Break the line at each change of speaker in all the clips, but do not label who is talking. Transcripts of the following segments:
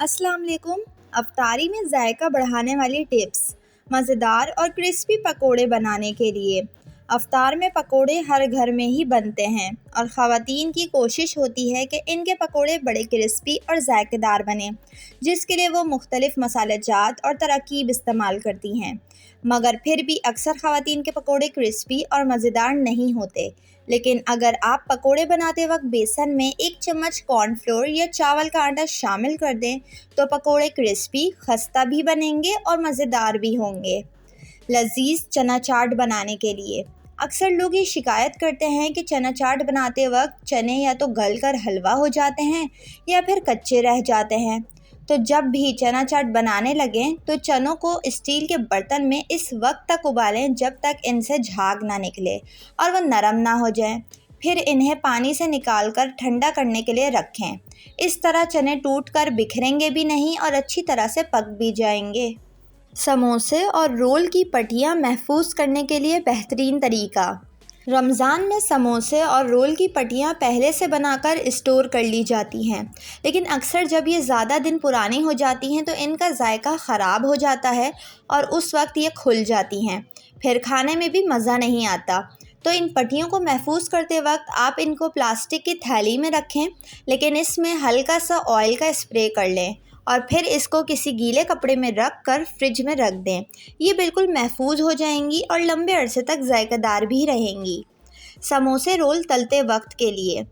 अस्सलाम वालेकुम। अफ्तारी में जायका बढ़ाने वाली टिप्स। मज़ेदार और क्रिस्पी पकोड़े बनाने के लिए। अफ्तार में पकोड़े हर घर में ही बनते हैं और ख़वातीन की कोशिश होती है कि इनके पकोड़े बड़े क्रिस्पी और जायकेदार बने, जिसके लिए वो मुख्तलिफ़ मसाले जात और तरकीब इस्तेमाल करती हैं। मगर फिर भी अक्सर ख़वातीन के पकोड़े क्रिस्पी और मज़ेदार नहीं होते। लेकिन अगर आप पकोड़े बनाते वक्त बेसन में 1 चम्मच कॉर्नफ्लोर या चावल का आटा शामिल कर दें तो पकोड़े क्रिस्पी, खस्ता भी बनेंगे और मज़ेदार भी होंगे। लजीज चना चाट बनाने के लिए। अक्सर लोग ये शिकायत करते हैं कि चना चाट बनाते वक्त चने या तो गल कर हलवा हो जाते हैं या फिर कच्चे रह जाते हैं। तो जब भी चना चाट बनाने लगें तो चनों को स्टील के बर्तन में इस वक्त तक उबालें जब तक इनसे झाग ना निकले और वह नरम ना हो जाएं। फिर इन्हें पानी से निकाल कर ठंडा करने के लिए रखें। इस तरह चने टूट कर बिखरेंगे भी नहीं और अच्छी तरह से पक भी जाएंगे। समोसे और रोल की पट्टियाँ महफूज करने के लिए बेहतरीन तरीका। रमज़ान में समोसे और रोल की पट्टियाँ पहले से बनाकर स्टोर कर ली जाती हैं, लेकिन अक्सर जब ये ज़्यादा दिन पुरानी हो जाती हैं तो इनका जायका ख़राब हो जाता है और उस वक्त ये खुल जाती हैं। फिर खाने में भी मज़ा नहीं आता। तो इन पट्टियों को महफूज करते वक्त आप इनको प्लास्टिक की थैली में रखें, लेकिन इसमें हल्का सा ऑयल का स्प्रे कर लें और फिर इसको किसी गीले कपड़े में रख कर फ्रिज में रख दें। ये बिल्कुल महफूज हो जाएंगी और लंबे अरसे तक जायकेदार भी रहेंगी। समोसे रोल तलते वक्त के लिए।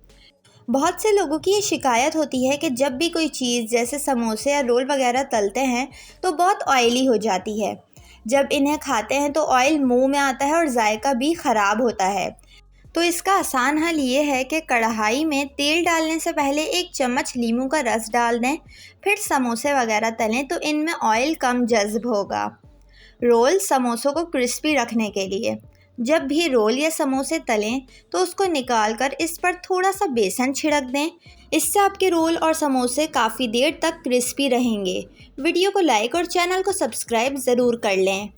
बहुत से लोगों की ये शिकायत होती है कि जब भी कोई चीज़ जैसे समोसे या रोल वगैरह तलते हैं तो बहुत ऑयली हो जाती है। जब इन्हें खाते हैं तो ऑयल मुंह में आता है और जायका भी ख़राब होता है। तो इसका आसान हल ये है कि कढ़ाई में तेल डालने से पहले 1 चम्मच नींबू का रस डाल दें, फिर समोसे वगैरह तलें तो इनमें ऑयल कम जज्ब होगा। रोल समोसों को क्रिस्पी रखने के लिए। जब भी रोल या समोसे तलें तो उसको निकाल कर इस पर थोड़ा सा बेसन छिड़क दें। इससे आपके रोल और समोसे काफ़ी देर तक क्रिस्पी रहेंगे। वीडियो को लाइक और चैनल को सब्सक्राइब ज़रूर कर लें।